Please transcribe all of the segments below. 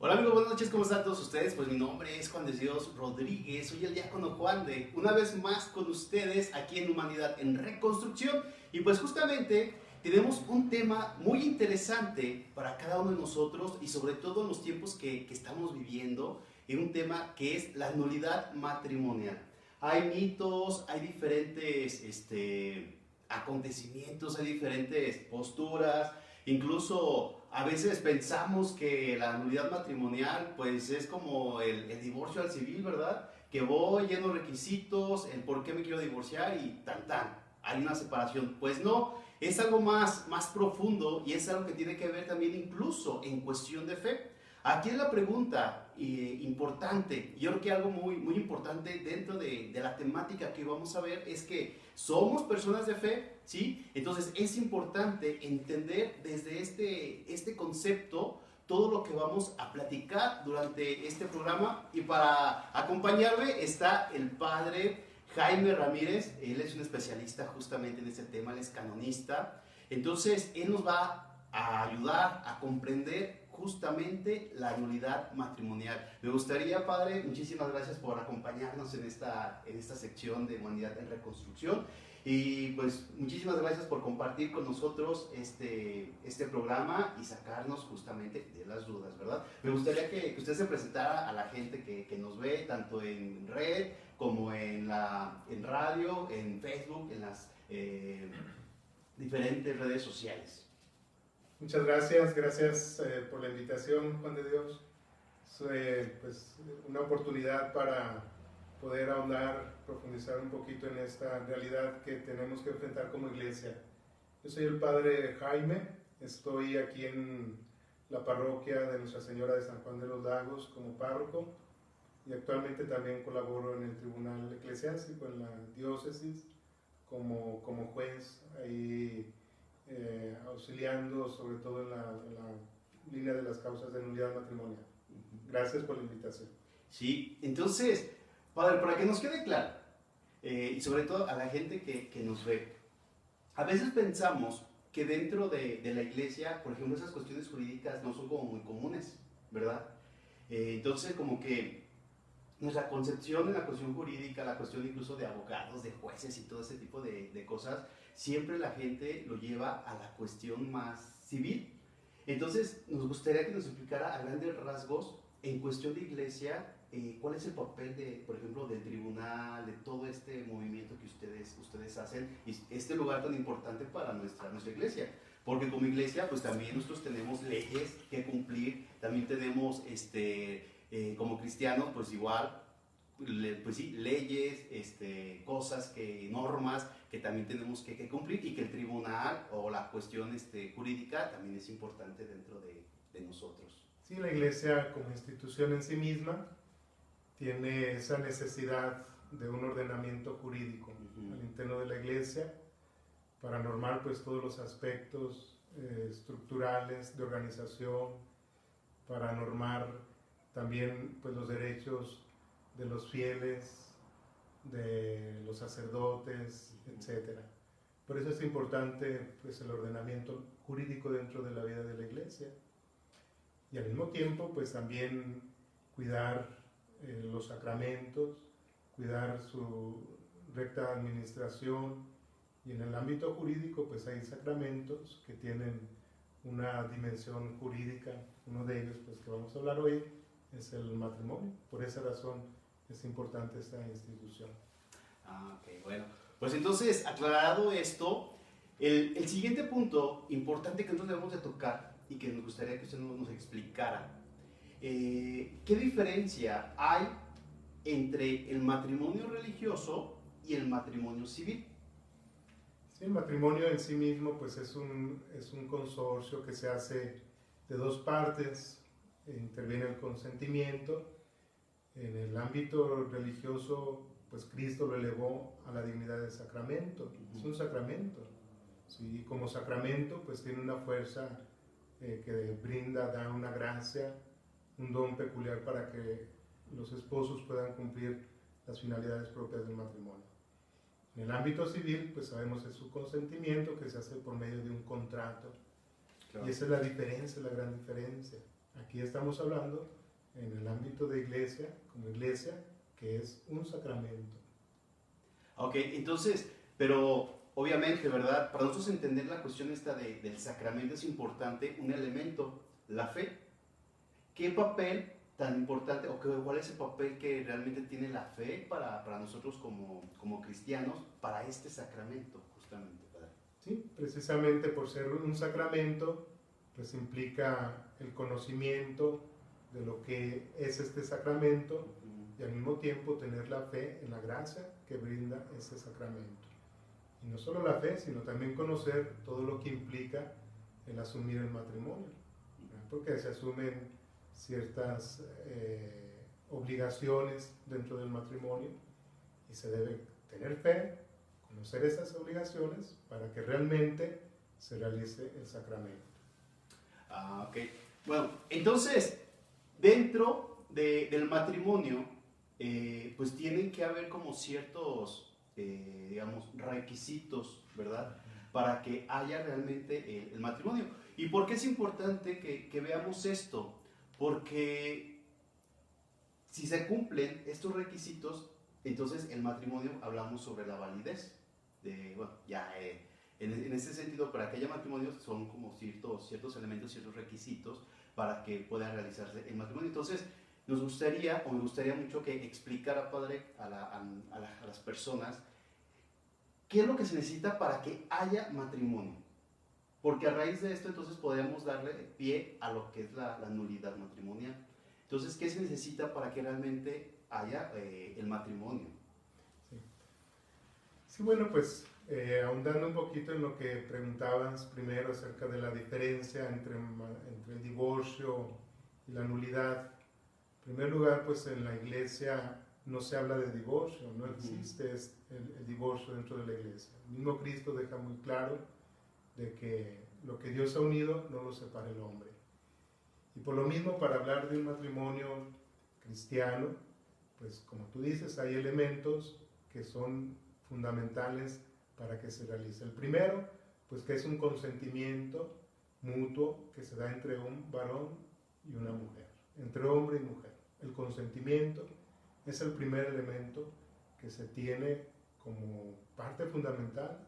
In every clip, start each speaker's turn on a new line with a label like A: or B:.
A: Hola amigos, buenas noches, ¿cómo están todos ustedes? Pues mi nombre es Juan de Dios Rodríguez, soy el diácono Juan de, una vez más con ustedes aquí en Humanidad en Reconstrucción. Y pues justamente tenemos un tema muy interesante para cada uno de nosotros y sobre todo en los tiempos que estamos viviendo, en un tema que es la nulidad matrimonial. Hay mitos, hay diferentes acontecimientos, hay diferentes posturas. Incluso a veces pensamos que la nulidad matrimonial pues es como el divorcio al civil, ¿verdad? Que voy, lleno requisitos, el por qué me quiero divorciar y tan, hay una separación. Pues no, es algo más profundo y es algo que tiene que ver también incluso en cuestión de fe. Aquí es la pregunta importante, yo creo que algo muy importante dentro de la temática que vamos a ver es que somos personas de fe, ¿sí? Entonces es importante entender desde este concepto todo lo que vamos a platicar durante este programa. Y para acompañarme está el padre Jaime Ramírez. Él es un especialista justamente en este tema, él es canonista. Entonces él nos va a ayudar a comprender justamente la nulidad matrimonial. Me gustaría, padre, muchísimas gracias por acompañarnos en esta sección de Humanidad en Reconstrucción. Y pues muchísimas gracias por compartir con nosotros este programa y sacarnos justamente de las dudas, ¿verdad? Me gustaría que usted se presentara a la gente que nos ve, tanto en red como en radio, en Facebook, en las diferentes redes sociales.
B: Muchas gracias, por la invitación, Juan de Dios. Es pues, una oportunidad para poder ahondar, profundizar un poquito en esta realidad que tenemos que enfrentar como iglesia. Yo soy el padre Jaime, estoy aquí en la parroquia de Nuestra Señora de San Juan de los Lagos como párroco y actualmente también colaboro en el Tribunal Eclesiástico, en la diócesis, como juez ahí. Auxiliando sobre todo en la línea de las causas de nulidad matrimonial. Gracias por la invitación.
A: Sí, entonces, padre, para que nos quede claro, y sobre todo a la gente que nos ve, a veces pensamos que dentro de la iglesia, por ejemplo, esas cuestiones jurídicas no son como muy comunes, ¿verdad? Entonces, como que nuestra concepción en la cuestión jurídica, la cuestión incluso de abogados, de jueces y todo ese tipo de cosas, siempre la gente lo lleva a la cuestión más civil. Entonces, nos gustaría que nos explicara a grandes rasgos, en cuestión de iglesia, cuál es el papel, por ejemplo, del tribunal, de todo este movimiento que ustedes hacen, y este lugar tan importante para nuestra iglesia. Porque como iglesia, pues también nosotros tenemos leyes que cumplir, también tenemos, como cristianos, pues igual, pues sí, leyes, cosas, normas que también tenemos que cumplir, y que el tribunal o la cuestión jurídica también es importante dentro de nosotros.
B: Sí, la iglesia como institución en sí misma tiene esa necesidad de un ordenamiento jurídico al interno de la iglesia para normar pues todos los aspectos estructurales de organización, para normar también pues los derechos de los fieles, de los sacerdotes, etc. Por eso es importante pues, el ordenamiento jurídico dentro de la vida de la iglesia. Y al mismo tiempo pues también cuidar los sacramentos, cuidar su recta administración. Y en el ámbito jurídico pues hay sacramentos que tienen una dimensión jurídica. Uno de ellos pues que vamos a hablar hoy es el matrimonio. Por esa razón es importante esta institución.
A: Ok, bueno. Pues entonces, aclarado esto, el siguiente punto importante que nosotros debemos de tocar y que nos gustaría que usted nos explicara, ¿qué diferencia hay entre el matrimonio religioso y el matrimonio civil?
B: Sí, el matrimonio en sí mismo pues es un consorcio que se hace de dos partes, interviene el consentimiento. En el ámbito religioso, pues Cristo lo elevó a la dignidad de sacramento. Es un sacramento. ¿Sí? Y como sacramento, pues tiene una fuerza que da una gracia, un don peculiar para que los esposos puedan cumplir las finalidades propias del matrimonio. En el ámbito civil, pues sabemos es su consentimiento que se hace por medio de un contrato. Claro. Y esa es la diferencia, la gran diferencia. Aquí estamos hablando en el ámbito de iglesia, como iglesia, que es un sacramento.
A: Ok, entonces, pero obviamente, ¿verdad? Para nosotros entender la cuestión esta del sacramento es importante un elemento, la fe. ¿Qué papel tan importante, o cuál es el papel que realmente tiene la fe para nosotros como cristianos, para este sacramento, justamente, padre?
B: Sí, precisamente por ser un sacramento, pues implica el conocimiento de lo que es este sacramento y al mismo tiempo tener la fe en la gracia que brinda ese sacramento. Y no solo la fe, sino también conocer todo lo que implica el asumir el matrimonio, ¿verdad? Porque se asumen ciertas obligaciones dentro del matrimonio y se debe tener fe, conocer esas obligaciones para que realmente se realice el sacramento.
A: Ah, ok. Bueno, entonces, dentro del matrimonio, pues tienen que haber como ciertos, digamos, requisitos, ¿verdad? Para que haya realmente el matrimonio. ¿Y por qué es importante que veamos esto? Porque si se cumplen estos requisitos, entonces el matrimonio hablamos sobre la validez. Bueno, ya en ese sentido, para que haya matrimonio son como ciertos elementos, ciertos requisitos para que pueda realizarse el matrimonio. Entonces, me gustaría mucho que explicara, padre, a las personas qué es lo que se necesita para que haya matrimonio. Porque a raíz de esto, entonces, podemos darle pie a lo que es la nulidad matrimonial. Entonces, ¿qué se necesita para que realmente haya el matrimonio?
B: Sí, sí, bueno, pues ahondando un poquito en lo que preguntabas primero acerca de la diferencia entre el divorcio y la nulidad. En primer lugar, pues en la iglesia no se habla de divorcio, no existe el divorcio dentro de la iglesia. El mismo Cristo deja muy claro de que lo que Dios ha unido no lo separa el hombre. Y por lo mismo, para hablar de un matrimonio cristiano, pues como tú dices, hay elementos que son fundamentales para que se realice. El primero, pues que es un consentimiento mutuo que se da entre un varón y una mujer, entre hombre y mujer. El consentimiento es el primer elemento que se tiene como parte fundamental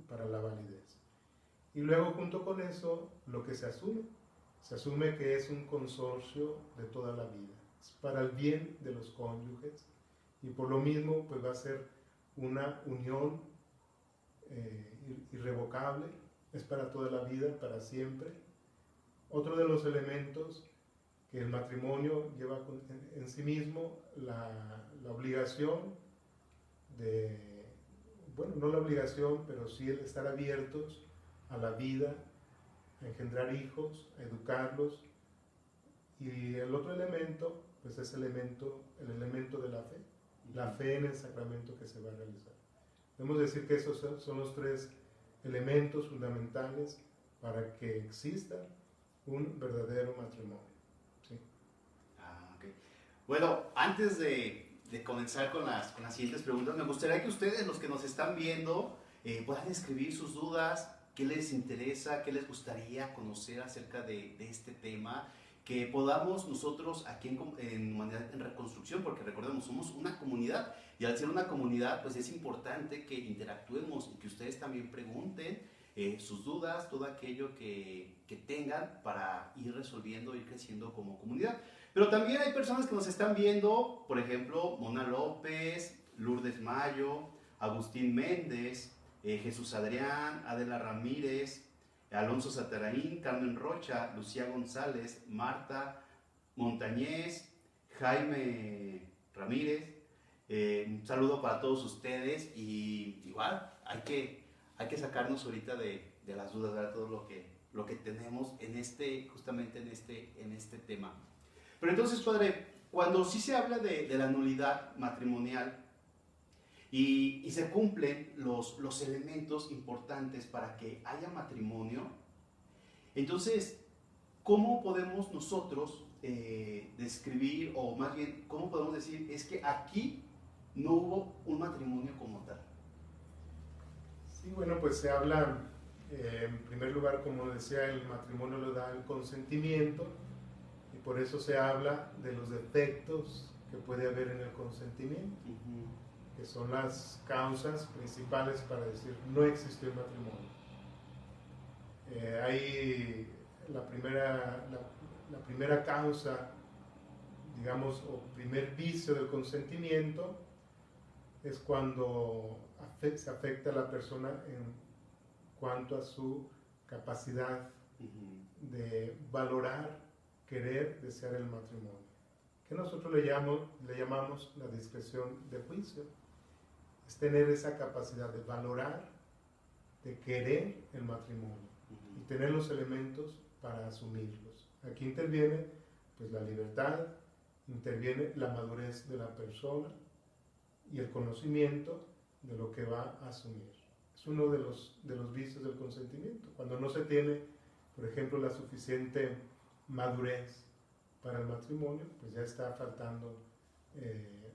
B: para la validez. Y luego, junto con eso, lo que se asume que es un consorcio de toda la vida, es para el bien de los cónyuges y por lo mismo pues va a ser una unión irrevocable, es para toda la vida, para siempre. Otro de los elementos que el matrimonio lleva en sí mismo, la obligación de, bueno, no la obligación, pero sí el estar abiertos a la vida, a engendrar hijos, a educarlos. Y el otro elemento, pues es el elemento de la fe en el sacramento que se va a realizar. Podemos decir que esos son los tres elementos fundamentales para que exista un verdadero matrimonio. ¿Sí?
A: Ah, ok. Bueno, antes de comenzar con las siguientes preguntas, me gustaría que ustedes, los que nos están viendo, puedan escribir sus dudas, qué les interesa, qué les gustaría conocer acerca de este tema, que podamos nosotros aquí en Humanidad en Reconstrucción, porque recordemos, somos una comunidad, y al ser una comunidad, pues es importante que interactuemos y que ustedes también pregunten sus dudas, todo aquello que tengan para ir resolviendo, ir creciendo como comunidad. Pero también hay personas que nos están viendo, por ejemplo, Mona López, Lourdes Mayo, Agustín Méndez, Jesús Adrián, Adela Ramírez, Alonso Sataraín, Carmen Rocha, Lucía González, Marta Montañez, Jaime Ramírez. Un saludo para todos ustedes y igual hay que sacarnos ahorita de las dudas, ¿verdad? Todo lo que tenemos justamente en este tema. Pero entonces, padre, cuando sí se habla de la nulidad matrimonial y se cumplen los elementos importantes para que haya matrimonio, entonces, ¿cómo podemos nosotros describir, o más bien, cómo podemos decir, es que aquí no hubo un matrimonio como tal?
B: Sí, bueno, pues se habla, en primer lugar, como decía, el matrimonio le da el consentimiento, y por eso se habla de los defectos que puede haber en el consentimiento, que son las causas principales para decir no existió el matrimonio. Hay la primera causa, digamos, o primer vicio del consentimiento es cuando se afecta a la persona en cuanto a su capacidad de valorar, querer, desear el matrimonio, que nosotros le llamamos la discreción de juicio. Es tener esa capacidad de valorar, de querer el matrimonio y tener los elementos para asumirlos. Aquí interviene pues la libertad, interviene la madurez de la persona y el conocimiento de lo que va a asumir. Es uno de los vicios del consentimiento. Cuando no se tiene, por ejemplo, la suficiente madurez para el matrimonio, pues ya está faltando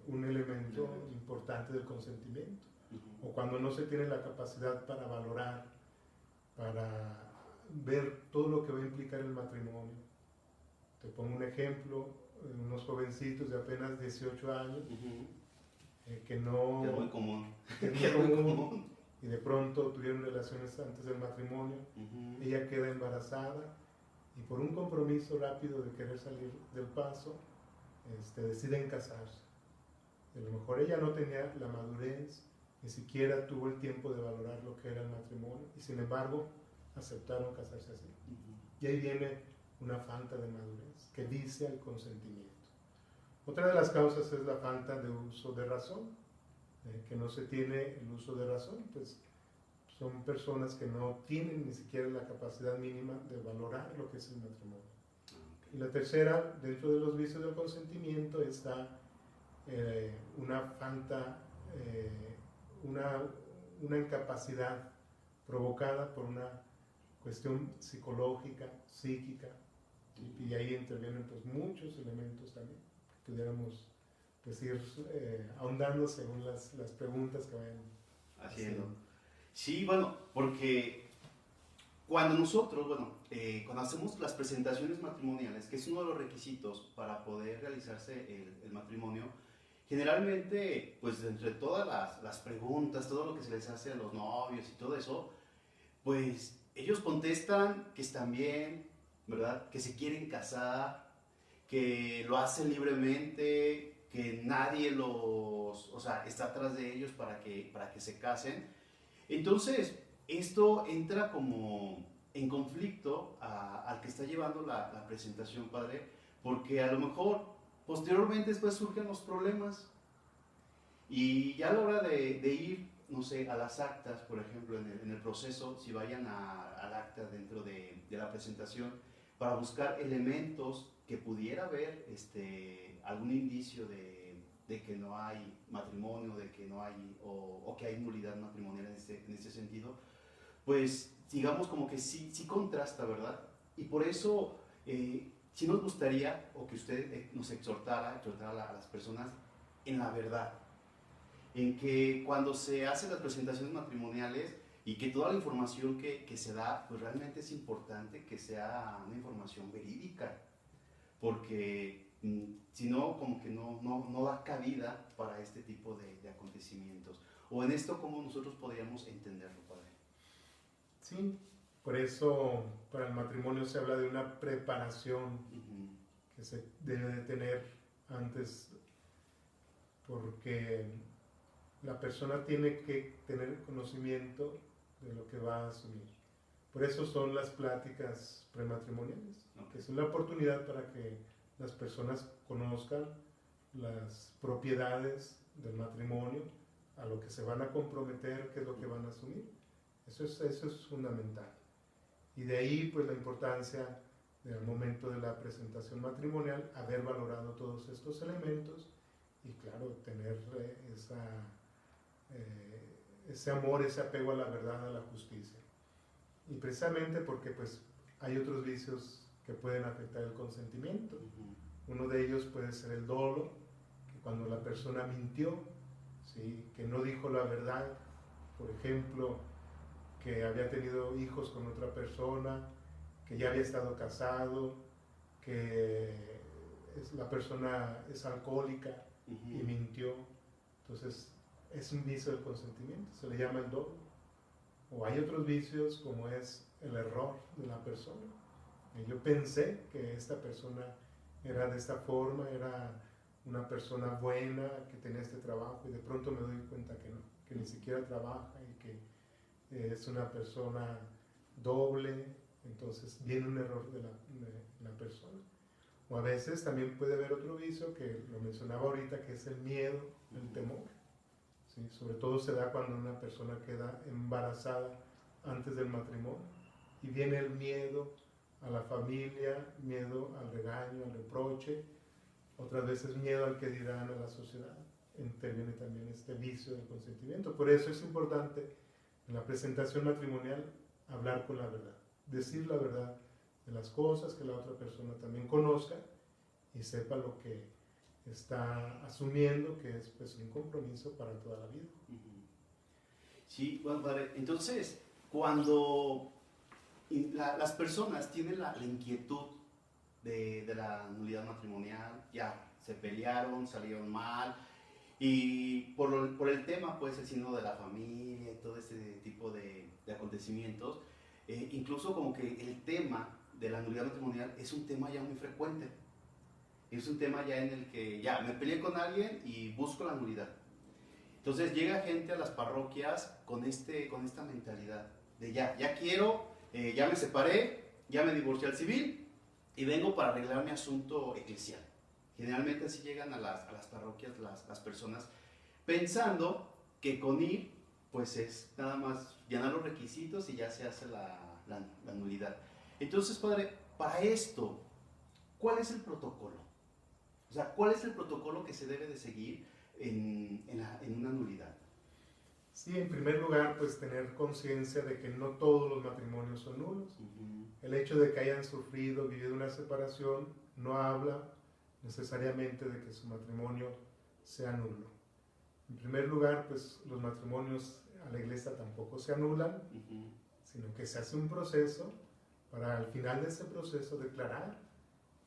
B: un elemento importante del consentimiento. O cuando no se tiene la capacidad para valorar, para ver todo lo que va a implicar el matrimonio. Te pongo un ejemplo, unos jovencitos de apenas 18 años, que no...
A: Que es muy común.
B: Que es muy común. Y de pronto tuvieron relaciones antes del matrimonio, ella queda embarazada y por un compromiso rápido de querer salir del paso, deciden casarse. A lo mejor ella no tenía la madurez, ni siquiera tuvo el tiempo de valorar lo que era el matrimonio y sin embargo aceptaron casarse así. Y ahí viene una falta de madurez que vicia el consentimiento. Otra de las causas es la falta de uso de razón, que no se tiene el uso de razón, pues son personas que no tienen ni siquiera la capacidad mínima de valorar lo que es el matrimonio. Y la tercera, dentro de los vicios del consentimiento, está una falta, una incapacidad provocada por una cuestión psicológica, psíquica, y ahí intervienen pues muchos elementos también, que pudiéramos pues, ir ahondando según las preguntas que vayan
A: haciendo. Sí, bueno, porque cuando nosotros, cuando hacemos las presentaciones matrimoniales, que es uno de los requisitos para poder realizarse el matrimonio, generalmente, pues entre todas las preguntas, todo lo que se les hace a los novios y todo eso, pues ellos contestan que están bien, ¿verdad? Que se quieren casar, que lo hacen libremente, que nadie está atrás de ellos para que se casen. Entonces, esto entra como en conflicto al que está llevando la presentación, padre, porque a lo mejor posteriormente después surgen los problemas y ya a la hora de ir, no sé, a las actas, por ejemplo, en el proceso, si vayan al acta dentro de la presentación, para buscar elementos que pudiera haber algún indicio de que no hay matrimonio, de que no hay, o que hay nulidad matrimonial en este sentido, pues digamos como que sí contrasta, ¿verdad? Y por eso sí nos gustaría, o que usted nos exhortara a las personas en la verdad, en que cuando se hacen las presentaciones matrimoniales y que toda la información que se da, pues realmente es importante que sea una información verídica, porque si no, como que no da cabida para este tipo de acontecimientos. O en esto, ¿cómo nosotros podríamos entenderlo, padre?
B: Sí, por eso para el matrimonio se habla de una preparación que se debe de tener antes, porque la persona tiene que tener conocimiento de lo que va a asumir. Por eso son las pláticas prematrimoniales, que es una oportunidad para que las personas conozcan las propiedades del matrimonio, a lo que se van a comprometer, qué es lo que van a asumir. Eso es fundamental. Y de ahí pues la importancia del momento de la presentación matrimonial, haber valorado todos estos elementos y claro, tener ese amor, ese apego a la verdad, a la justicia. Y precisamente porque pues hay otros vicios que pueden afectar el consentimiento. Uno de ellos puede ser el dolo, que cuando la persona mintió, ¿sí? Que no dijo la verdad, por ejemplo, que había tenido hijos con otra persona, que ya había estado casado, que la persona es alcohólica y mintió, entonces es un vicio del consentimiento, se le llama el dolo. O hay otros vicios como es el error de la persona. Yo pensé que esta persona era de esta forma, era una persona buena, que tenía este trabajo, y de pronto me doy cuenta que no, que ni siquiera trabaja y que es una persona doble, entonces viene un error de la persona. O a veces también puede haber otro vicio que lo mencionaba ahorita, que es el miedo, el temor. ¿Sí? Sobre todo se da cuando una persona queda embarazada antes del matrimonio y viene el miedo a la familia, miedo al regaño, al reproche, otras veces miedo al que dirán a la sociedad. Interviene también este vicio del consentimiento. Por eso es importante en la presentación matrimonial hablar con la verdad, decir la verdad de las cosas, que la otra persona también conozca y sepa lo que está asumiendo, que es pues un compromiso para toda la vida.
A: Sí, bueno, padre, entonces cuando las personas tienen la inquietud de la nulidad matrimonial, ya se pelearon, salieron mal, y por el tema, pues el signo de la familia y todo ese tipo de acontecimientos, incluso como que el tema de la nulidad matrimonial es un tema ya muy frecuente. Es un tema ya en el que ya me peleé con alguien y busco la nulidad. Entonces llega gente a las parroquias con esta mentalidad de ya quiero, ya me separé, ya me divorcié al civil y vengo para arreglar mi asunto eclesial. Generalmente así llegan a las parroquias las personas pensando que con ir pues es nada más llenar los requisitos y ya se hace la nulidad. Entonces, padre, para esto, ¿cuál es el protocolo? O sea, ¿cuál es el protocolo que se debe de seguir en una nulidad?
B: Sí, en primer lugar, pues tener conciencia de que no todos los matrimonios son nulos. El hecho de que hayan sufrido, vivido una separación, no habla necesariamente de que su matrimonio sea nulo. En primer lugar, pues los matrimonios a la iglesia tampoco se anulan, sino que se hace un proceso para al final de ese proceso declarar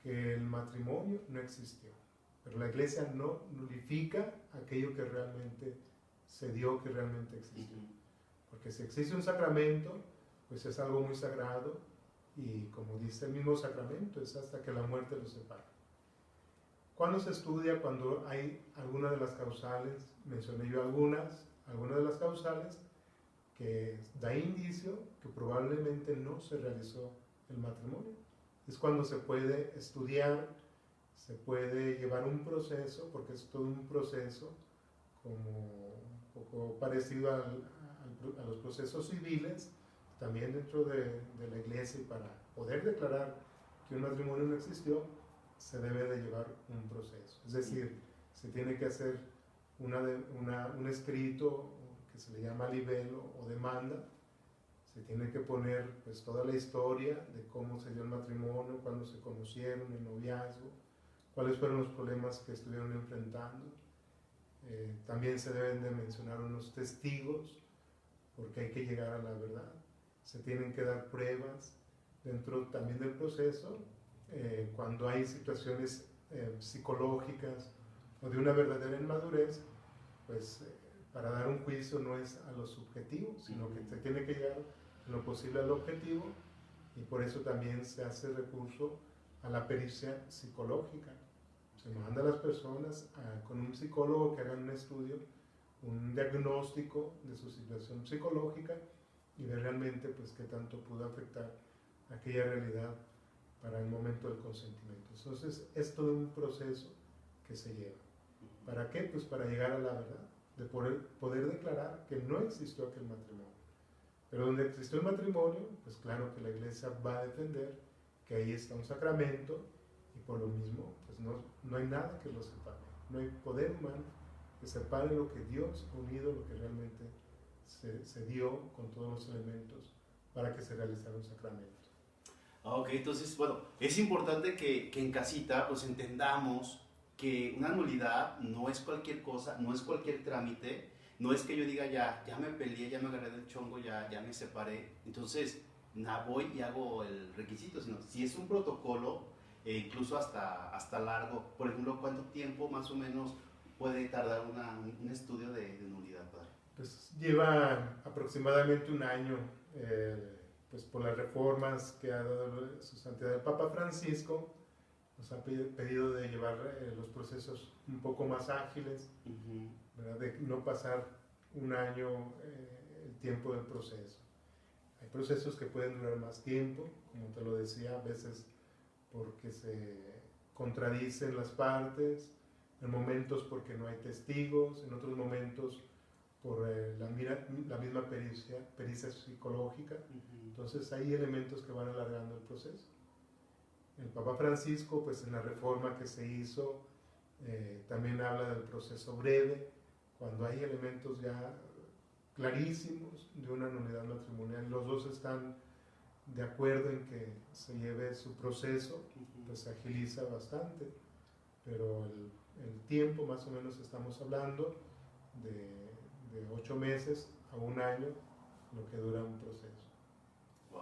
B: que el matrimonio no existió. Pero la iglesia no nulifica aquello que realmente se dio, que realmente existió. Porque si existe un sacramento, pues es algo muy sagrado y como dice el mismo sacramento, es hasta que la muerte los separe. ¿Cuándo se estudia? Cuando hay alguna de las causales, mencioné yo algunas de las causales que da indicio que probablemente no se realizó el matrimonio. Es cuando se puede estudiar, se puede llevar un proceso, porque es todo un proceso como un poco parecido a los procesos civiles, también dentro de la iglesia, y para poder declarar que un matrimonio no existió, se debe de llevar un proceso. Es decir, se tiene que hacer un escrito que se le llama libelo o demanda. Se tiene que poner pues toda la historia de cómo se dio el matrimonio, cuándo se conocieron, el noviazgo, cuáles fueron los problemas que estuvieron enfrentando. También se deben de mencionar unos testigos, porque hay que llegar a la verdad. Se tienen que dar pruebas dentro también del proceso, cuando hay situaciones psicológicas o de una verdadera inmadurez, pues para dar un juicio no es a lo subjetivo, sino que se tiene que llegar en lo posible al objetivo, y por eso también se hace recurso a la pericia psicológica. Se manda a las personas con un psicólogo que hagan un estudio, un diagnóstico de su situación psicológica y ver realmente pues qué tanto pudo afectar aquella realidad para el momento del consentimiento. Entonces es todo un proceso que se lleva. ¿Para qué? Pues para llegar a la verdad, de poder declarar que no existió aquel matrimonio. Pero donde existió el matrimonio, pues claro que la iglesia va a defender que ahí está un sacramento, y por lo mismo pues no hay nada que lo separe. No hay poder humano que separe lo que Dios ha unido, lo que realmente se dio con todos los elementos para que se realizara un sacramento.
A: Ok, entonces, bueno, es importante que en casita pues entendamos que una nulidad no es cualquier cosa, no es cualquier trámite, no es que yo diga ya me peleé, ya me agarré del chongo, ya me separé, entonces voy y hago el requisito, sino si es un protocolo incluso hasta largo. Por ejemplo, ¿cuánto tiempo más o menos puede tardar un estudio de nulidad, padre?
B: Pues lleva aproximadamente un año, pues por las reformas que ha dado su santidad el Papa Francisco, nos ha pedido de llevar los procesos un poco más ágiles, ¿verdad? De no pasar un año el tiempo del proceso. Hay procesos que pueden durar más tiempo, como te lo decía, a veces porque se contradicen las partes, en momentos porque no hay testigos, en otros momentos por la misma pericia psicológica. Entonces hay elementos que van alargando el proceso. El Papa Francisco, pues en la reforma que se hizo, también habla del proceso breve, cuando hay elementos ya clarísimos de una nulidad matrimonial, los dos están de acuerdo en que se lleve su proceso, pues se agiliza bastante, pero el tiempo más o menos estamos hablando de 8 meses a un año, lo que dura un proceso.
A: Wow.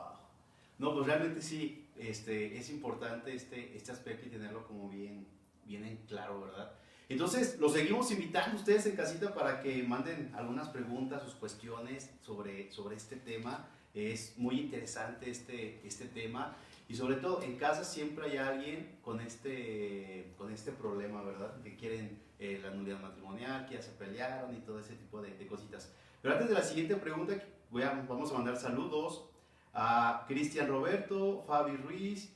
A: No, pues realmente sí, es importante este aspecto y tenerlo como bien en claro, ¿verdad? Entonces, los seguimos invitando ustedes en casita para que manden algunas preguntas, sus cuestiones sobre este tema. Es muy interesante este tema y sobre todo en casa siempre hay alguien con este problema, ¿verdad? Que quieren la nulidad matrimonial, que ya se pelearon y todo ese tipo de cositas. Pero antes de la siguiente pregunta, vamos a mandar saludos a Cristian Roberto, Fabi Ruiz,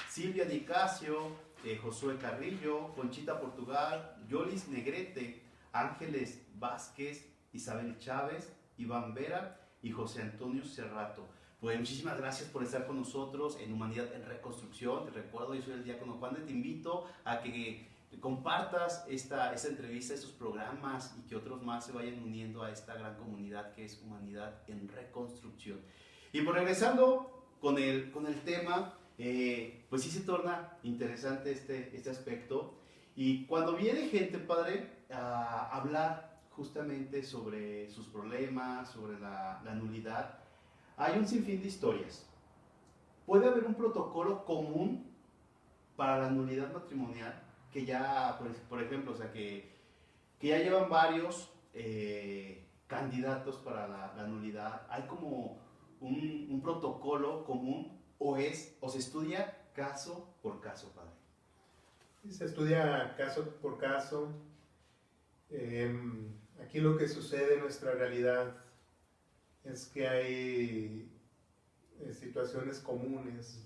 A: Silvia Nicasio, Josué Carrillo, Conchita Portugal, Yolis Negrete, Ángeles Vázquez, Isabel Chávez, Iván Vera y José Antonio Cerrato. Pues muchísimas gracias por estar con nosotros en Humanidad en Reconstrucción. Te recuerdo, yo soy el diácono Juan, te invito a que compartas esta entrevista, estos programas y que otros más se vayan uniendo a esta gran comunidad que es Humanidad en Reconstrucción. Y por regresando con el tema, pues sí se torna interesante este aspecto. Y cuando viene gente, padre, a hablar justamente sobre sus problemas, sobre la nulidad, hay un sinfín de historias. ¿Puede haber un protocolo común para la nulidad matrimonial? Que ya, por ejemplo, o sea, que ya llevan varios candidatos para la nulidad. ¿Hay como un protocolo común o se estudia caso por caso, padre?
B: Se estudia caso por caso. Aquí lo que sucede en nuestra realidad es que hay situaciones comunes.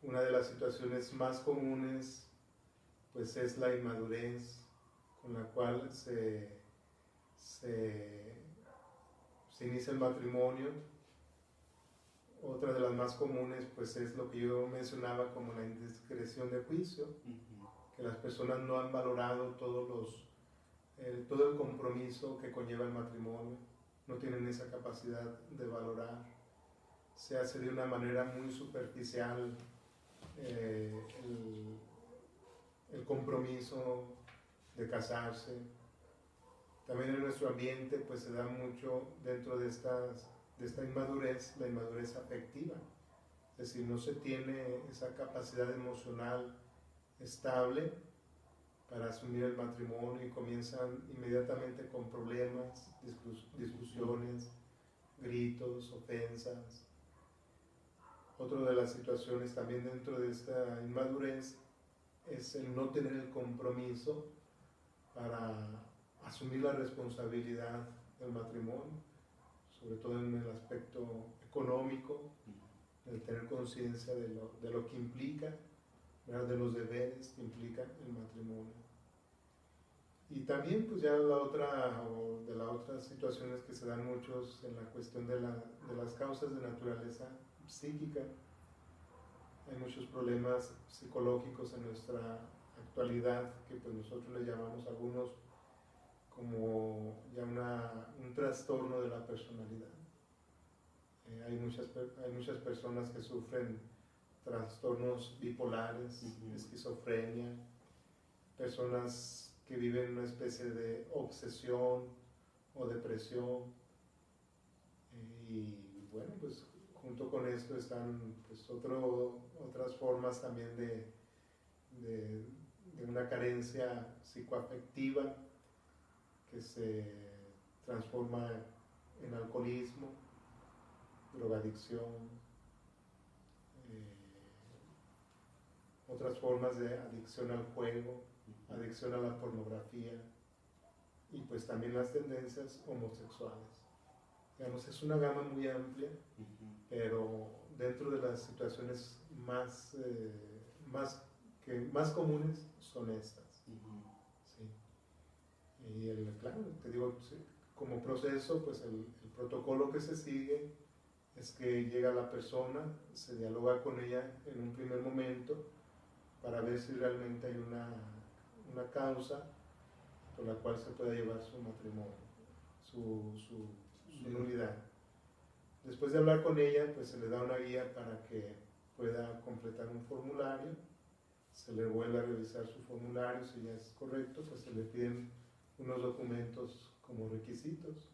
B: Una de las situaciones más comunes pues es la inmadurez con la cual se inicia el matrimonio. Otra de las más comunes pues es lo que yo mencionaba como la indiscreción de juicio, que las personas no han valorado todo el compromiso que conlleva el matrimonio, no tienen esa capacidad de valorar, se hace de una manera muy superficial el compromiso de casarse. También en nuestro ambiente pues se da mucho dentro de esta inmadurez, la inmadurez afectiva, es decir, no se tiene esa capacidad emocional estable para asumir el matrimonio y comienzan inmediatamente con problemas, discusiones, gritos, ofensas. Otra de las situaciones también dentro de esta inmadurez es el no tener el compromiso para asumir la responsabilidad del matrimonio, sobre todo en el aspecto económico, el tener conciencia de lo que implica, ¿verdad? De los deberes que implica el matrimonio. Y también pues ya de las otras situaciones que se dan muchos en la cuestión de las causas de naturaleza psíquica. Hay muchos problemas psicológicos en nuestra actualidad que pues nosotros le llamamos algunos como ya un trastorno de la personalidad. Hay muchas personas que sufren trastornos bipolares, esquizofrenia, personas que viven una especie de obsesión o depresión, y bueno, pues junto con esto están pues, otras formas también de una carencia psicoafectiva que se transforma en alcoholismo, drogadicción, otras formas de adicción al juego, adicción a la pornografía y pues también las tendencias homosexuales. Digamos, es una gama muy amplia, pero dentro de las situaciones más comunes son estas. Sí. Y claro, te digo, sí, como proceso, pues el protocolo que se sigue es que llega la persona, se dialoga con ella en un primer momento para ver si realmente hay una causa por la cual se pueda llevar su matrimonio, su nulidad. Después de hablar con ella, pues se le da una guía para que pueda completar un formulario, se le vuelve a revisar su formulario, si ya es correcto, pues se le piden unos documentos como requisitos,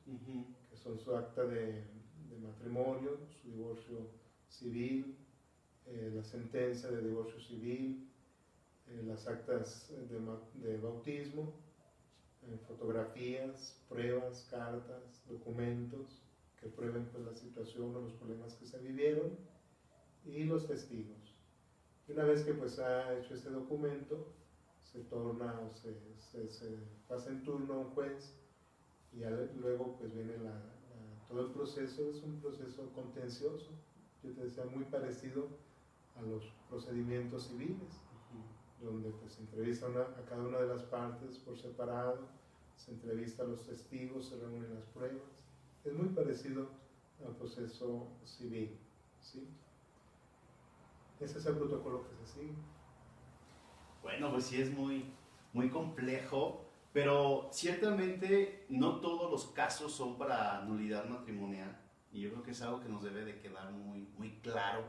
B: que son su acta de matrimonio, su divorcio civil, la sentencia de divorcio civil, las actas de bautismo, fotografías, pruebas, cartas, documentos que prueben pues, la situación o los problemas que se vivieron y los testigos. Y una vez que pues, ha hecho este documento, se torna o se pasa en turno a un juez y luego pues viene todo el proceso. Es un proceso contencioso, yo te decía, muy parecido a los procedimientos civiles, donde pues, se entrevista a cada una de las partes por separado, se entrevista a los testigos, se reúnen las pruebas. Es muy parecido al proceso civil, ¿sí? Ese es el protocolo que se sigue.
A: Bueno, pues sí es muy complejo, pero ciertamente no todos los casos son para nulidad matrimonial, y yo creo que es algo que nos debe de quedar muy claro.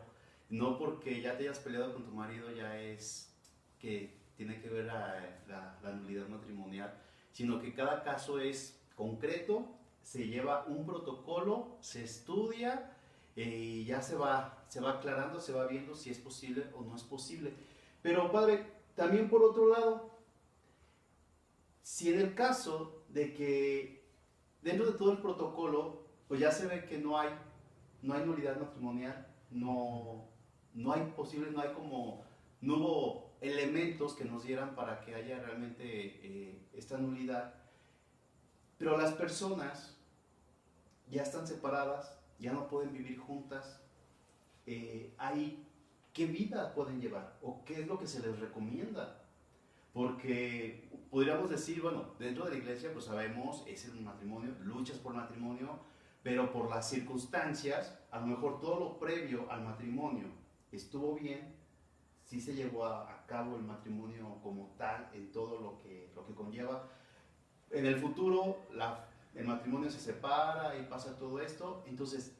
A: No porque ya te hayas peleado con tu marido ya es que tiene que ver la nulidad matrimonial, sino que cada caso es concreto, se lleva un protocolo, se estudia y ya se va aclarando, se va viendo si es posible o no es posible. Pero padre, también por otro lado, si en el caso de que dentro de todo el protocolo, pues ya se ve que no hay nulidad matrimonial, no hubo elementos que nos dieran para que haya realmente esta nulidad, pero las personas ya están separadas, ya no pueden vivir juntas, ahí, ¿qué vida pueden llevar? ¿O qué es lo que se les recomienda? Porque podríamos decir, bueno, dentro de la iglesia pues sabemos, es el matrimonio, luchas por matrimonio, pero por las circunstancias, a lo mejor todo lo previo al matrimonio estuvo bien, sí se llevó a cabo el matrimonio como tal, en todo lo que conlleva. En el futuro, el matrimonio se separa y pasa todo esto, entonces,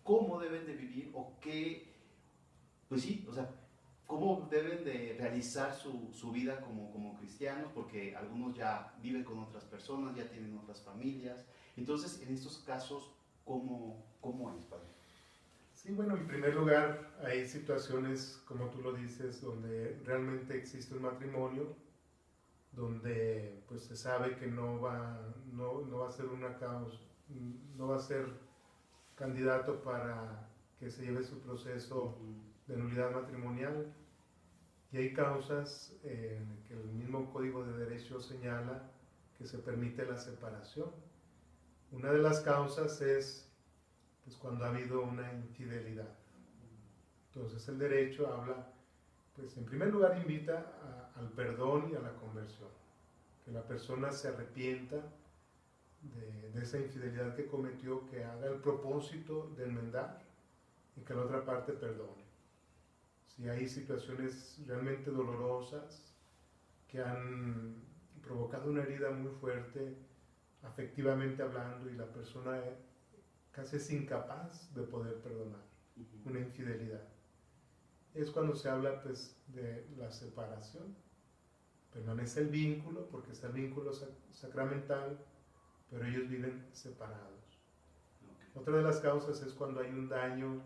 A: ¿cómo deben de vivir o qué? Pues sí, o sea, ¿cómo deben de realizar su vida como cristianos? Porque algunos ya viven con otras personas, ya tienen otras familias. Entonces, en estos casos, ¿cómo es, padre?
B: Sí, bueno, en primer lugar, hay situaciones, como tú lo dices, donde realmente existe un matrimonio, donde pues se sabe que no va a ser una causa, no va a ser candidato para que se lleve su proceso de nulidad matrimonial, y hay causas que el mismo Código de Derecho señala que se permite la separación. Una de las causas es pues, cuando ha habido una infidelidad. Entonces el derecho habla, pues en primer lugar invita al perdón y a la conversión, que la persona se arrepienta de esa infidelidad que cometió, que haga el propósito de enmendar y que la otra parte perdone. Si hay situaciones realmente dolorosas que han provocado una herida muy fuerte, afectivamente hablando, y la persona casi es incapaz de poder perdonar una infidelidad, es cuando se habla pues, de la separación. Permanece el vínculo, porque está el vínculo sacramental, pero ellos viven separados. Okay. Otra de las causas es cuando hay un daño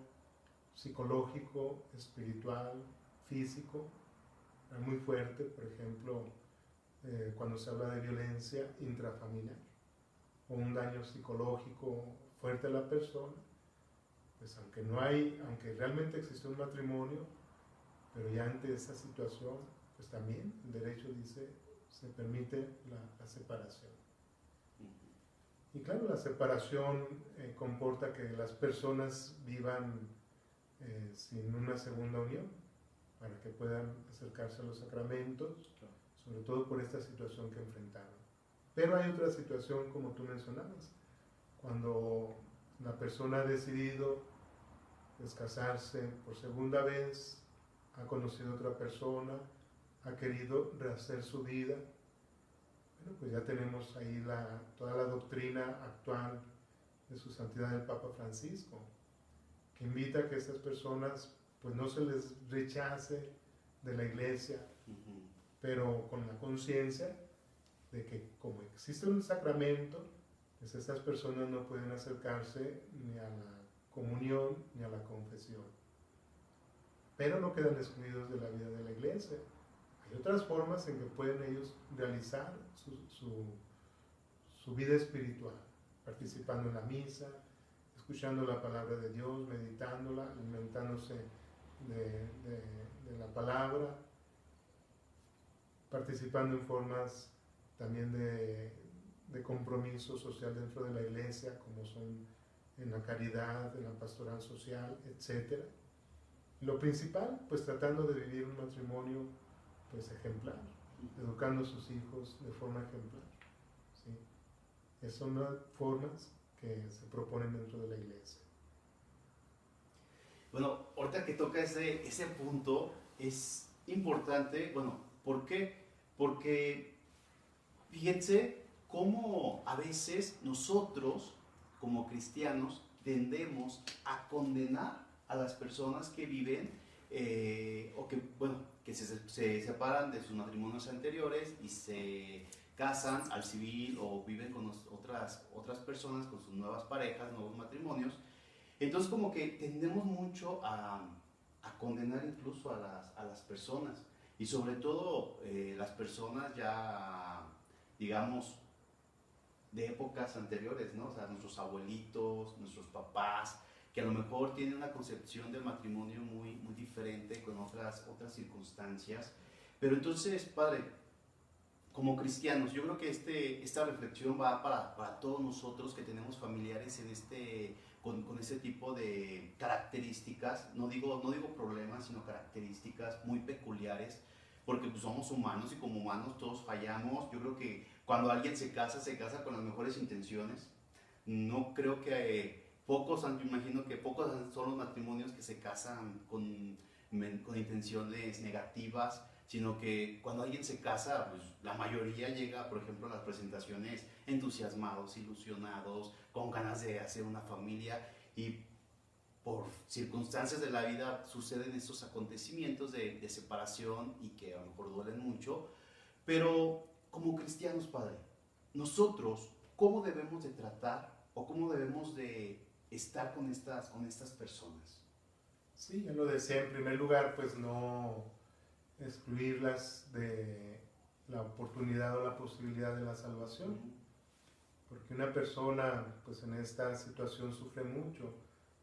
B: psicológico, espiritual, físico, muy fuerte, por ejemplo, cuando se habla de violencia intrafamiliar o un daño psicológico fuerte a la persona, pues aunque realmente existe un matrimonio, pero ya ante esa situación, pues también el derecho dice, se permite la separación. Y claro, la separación comporta que las personas vivan sin una segunda unión, para que puedan acercarse a los sacramentos, sobre todo por esta situación que enfrentaron. Pero hay otra situación, como tú mencionabas, cuando la persona ha decidido casarse por segunda vez, ha conocido a otra persona, ha querido rehacer su vida. Bueno, pues ya tenemos ahí toda la doctrina actual de su santidad el Papa Francisco, que invita a que estas personas pues no se les rechace de la iglesia, pero con la conciencia de que como existe un sacramento, pues estas personas no pueden acercarse ni a la comunión ni a la confesión. Pero no quedan excluidos de la vida de la iglesia. Hay otras formas en que pueden ellos realizar su vida espiritual, participando en la misa, escuchando la palabra de Dios, meditándola, alimentándose de la palabra, participando en formas también de compromiso social dentro de la iglesia, como son en la caridad, en la pastoral social, etc. Lo principal, pues tratando de vivir un matrimonio pues ejemplar, educando a sus hijos de forma ejemplar. ¿Sí? Esas son las formas que se proponen dentro de la iglesia.
A: Bueno, ahorita que toca ese punto, es importante, bueno, ¿por qué? Porque fíjense cómo a veces nosotros, como cristianos, tendemos a condenar a las personas que viven o que, bueno, que se separan de sus matrimonios anteriores y se casan al civil o viven con otras personas, con sus nuevas parejas, nuevos matrimonios. Entonces como que tendemos mucho a condenar incluso a las personas y sobre todo las personas ya, digamos, de épocas anteriores, ¿no? O sea, nuestros abuelitos, nuestros papás, que a lo mejor tienen una concepción del matrimonio muy, muy diferente, con otras circunstancias. Pero entonces, padre, como cristianos, yo creo que esta reflexión va para todos nosotros que tenemos familiares con ese tipo de características, no digo problemas, sino características muy peculiares, porque pues somos humanos y como humanos todos fallamos. Yo creo que cuando alguien se casa con las mejores intenciones. No creo que yo imagino que pocos son los matrimonios que se casan con intenciones negativas, sino que cuando alguien se casa, pues la mayoría llega, por ejemplo, a las presentaciones entusiasmados, ilusionados, con ganas de hacer una familia, y por circunstancias de la vida suceden estos acontecimientos de separación y que a lo mejor duelen mucho. Pero como cristianos, padre, nosotros, ¿cómo debemos de tratar o cómo debemos de estar con estas personas?
B: Sí, ya lo decía, en primer lugar, pues no excluirlas de la oportunidad o la posibilidad de la salvación, porque una persona pues en esta situación sufre mucho,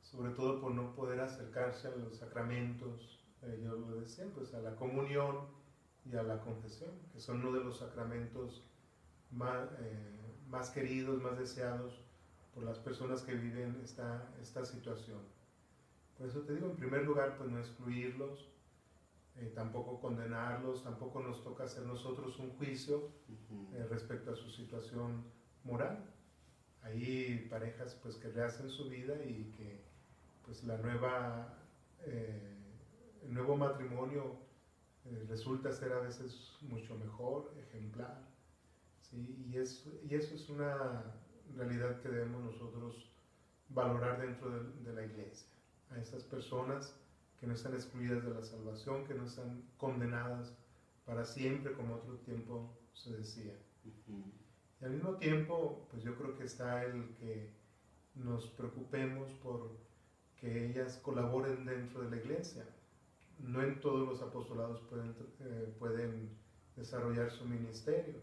B: sobre todo por no poder acercarse a los sacramentos, yo lo decía, pues a la comunión y a la confesión, que son uno de los sacramentos más queridos, más deseados por las personas que viven esta situación. Por eso te digo, en primer lugar, pues no excluirlos, tampoco condenarlos, tampoco nos toca hacer nosotros un juicio respecto a su situación moral. Hay parejas pues que rehacen su vida y que pues el nuevo matrimonio resulta ser a veces mucho mejor, ejemplar, ¿sí? Y eso es una realidad que debemos nosotros valorar dentro de la iglesia. A esas personas que no están excluidas de la salvación, que no están condenadas para siempre, como otro tiempo se decía. Y al mismo tiempo, pues yo creo que está el que nos preocupemos por que ellas colaboren dentro de la iglesia. No en todos los apostolados pueden desarrollar su ministerio,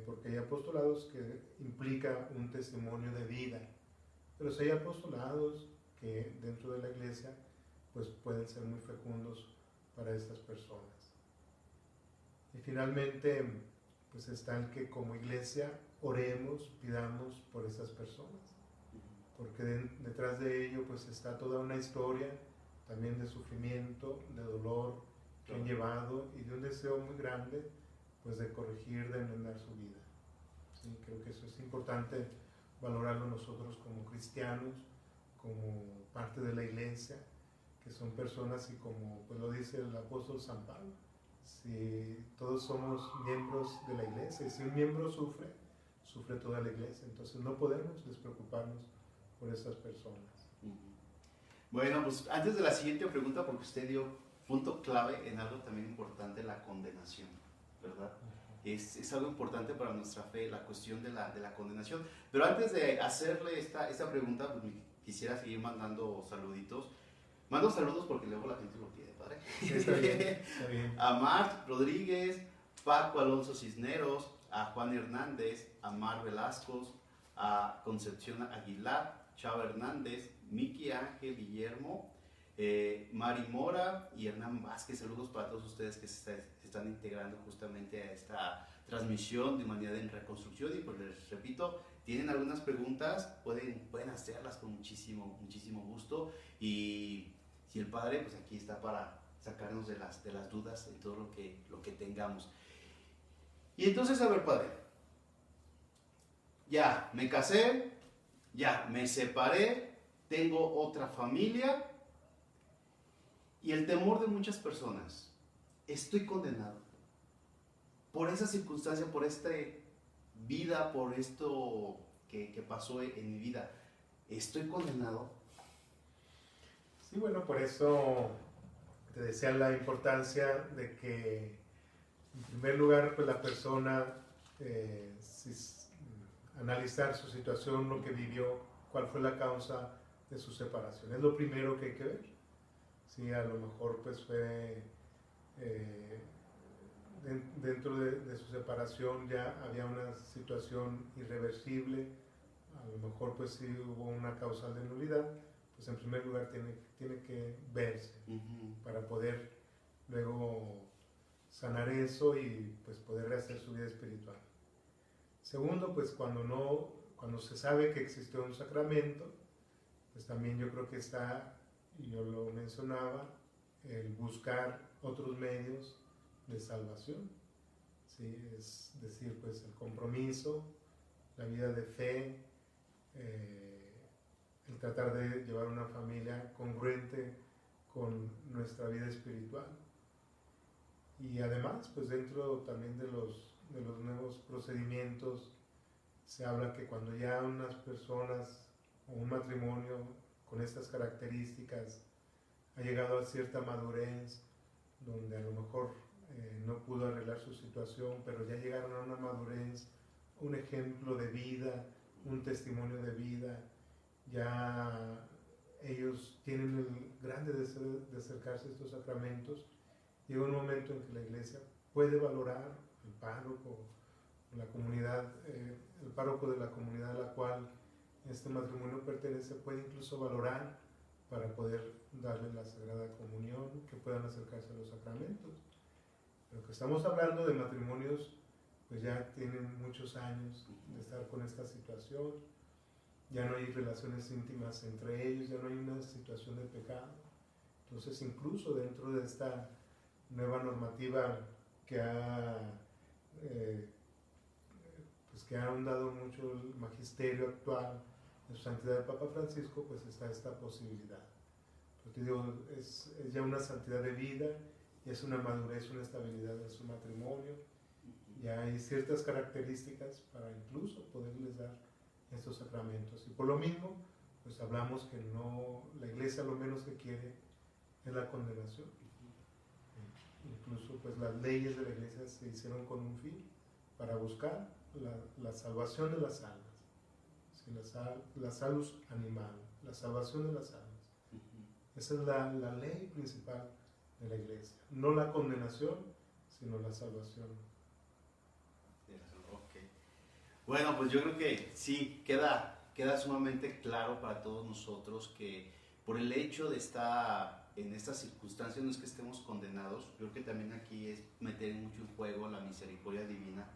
B: porque hay apostolados que implica un testimonio de vida, pero si hay apostolados que dentro de la iglesia pues pueden ser muy fecundos para estas personas. Y finalmente pues está el que como iglesia oremos, pidamos por esas personas, porque detrás de ello pues está toda una historia también de sufrimiento, de dolor que han llevado y de un deseo muy grande pues de corregir, de enmendar su vida. Sí, creo que eso es importante valorarlo nosotros como cristianos, como parte de la iglesia, que son personas y como pues lo dice el apóstol San Pablo, si todos somos miembros de la iglesia y si un miembro sufre, sufre toda la iglesia, entonces no podemos despreocuparnos por esas personas.
A: Bueno, pues antes de la siguiente pregunta, porque usted dio punto clave en algo también importante, la condenación, ¿verdad? Es algo importante para nuestra fe, la cuestión de la condenación. Pero antes de hacerle esta pregunta, pues quisiera seguir mandando saluditos. Mando saludos porque luego la gente lo pide, padre.
B: Sí, está bien, está bien.
A: A Marc Rodríguez, Paco Alonso Cisneros, a Juan Hernández, a Mar Velasco, a Concepción Aguilar, Chava Hernández, Miki Ángel Guillermo, Mari Mora y Hernán Vázquez. Saludos para todos ustedes que se están integrando justamente a esta transmisión de Humanidad en Reconstrucción. Y pues les repito, tienen algunas preguntas, pueden hacerlas con muchísimo gusto. Y si el Padre, pues aquí está para sacarnos de las dudas en todo lo que tengamos. Y entonces, a ver, Padre, ya me casé, ya me separé, tengo otra familia y el temor de muchas personas, estoy condenado por esa circunstancia, por esta vida, por esto que pasó en mi vida, estoy condenado.
B: Sí, bueno, por eso te decía la importancia de que en primer lugar pues la persona analizar su situación, lo que vivió, cuál fue la causa de su separación. Es lo primero que hay que ver. Sí, a lo mejor pues fue dentro de su separación ya había una situación irreversible, a lo mejor pues sí hubo una causal de nulidad, pues en primer lugar tiene que verse para poder luego sanar eso y pues poder rehacer su vida espiritual. Segundo, pues cuando se sabe que existió un sacramento, pues también yo creo que está, y yo lo mencionaba, el buscar otros medios de salvación, ¿sí? Es decir, pues el compromiso, la vida de fe, el tratar de llevar una familia congruente con nuestra vida espiritual. Y además, pues dentro también de los nuevos procedimientos, se habla que cuando ya unas personas o un matrimonio con estas características ha llegado a cierta madurez, donde a lo mejor no pudo arreglar su situación, pero ya llegaron a una madurez, un ejemplo de vida, un testimonio de vida, ya ellos tienen el grande deseo de acercarse a estos sacramentos. Llega un momento en que la iglesia puede valorar, el párroco, la comunidad, el párroco de la comunidad a la cual este matrimonio pertenece, puede incluso valorar para poder darle la Sagrada Comunión, que puedan acercarse a los sacramentos. Pero que estamos hablando de matrimonios, pues ya tienen muchos años de estar con esta situación, ya no hay relaciones íntimas entre ellos, ya no hay una situación de pecado. Entonces, incluso dentro de esta nueva normativa que ha ahondado mucho el magisterio actual de su santidad el Papa Francisco, pues está esta posibilidad. Porque digo, es ya una santidad de vida, ya es una madurez, una estabilidad en su matrimonio, ya hay ciertas características para incluso poderles dar estos sacramentos. Y por lo mismo, pues hablamos que la iglesia lo menos que quiere es la condenación. Incluso pues las leyes de la iglesia se hicieron con un fin, para buscar la salvación de las almas, ¿sí? La salus animal, la salvación de las almas. Esa es la ley principal de la iglesia. No la condenación, sino la salvación.
A: Ok. Bueno, pues yo creo que sí, queda sumamente claro para todos nosotros que por el hecho de estar en estas circunstancias no es que estemos condenados, yo creo que también aquí es meter mucho en juego la misericordia divina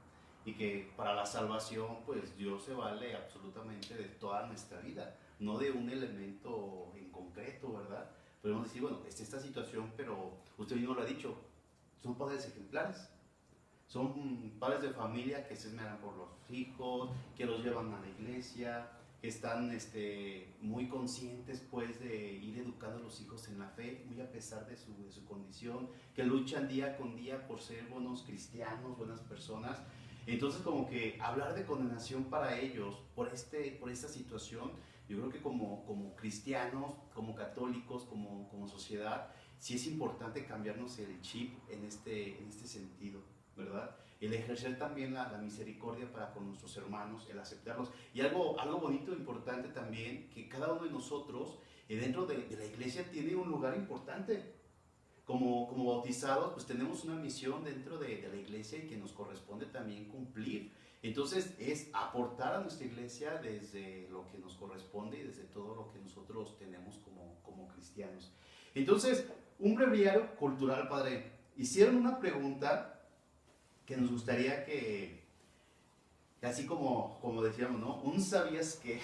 A: y que para la salvación pues Dios se vale absolutamente de toda nuestra vida, no de un elemento en concreto, ¿verdad? Podemos decir, bueno, es esta situación, pero usted mismo lo ha dicho, son padres ejemplares. Son padres de familia que se esmeran por los hijos, que los llevan a la iglesia, que están muy conscientes pues de ir educando a los hijos en la fe, muy a pesar de su condición, que luchan día con día por ser buenos cristianos, buenas personas. Entonces como que hablar de condenación para ellos por esta situación, yo creo que como cristianos, como católicos, como sociedad, sí es importante cambiarnos el chip en este sentido, ¿verdad? El ejercer también la misericordia para con nuestros hermanos, el aceptarlos. Y algo bonito, importante también, que cada uno de nosotros dentro de la iglesia tiene un lugar importante. Como bautizados, pues tenemos una misión dentro de la iglesia y que nos corresponde también cumplir. Entonces es aportar a nuestra iglesia desde lo que nos corresponde y desde todo lo que nosotros tenemos como cristianos. Entonces, un breviario cultural, padre. Hicieron una pregunta que nos gustaría que así como decíamos, ¿no? Un sabías que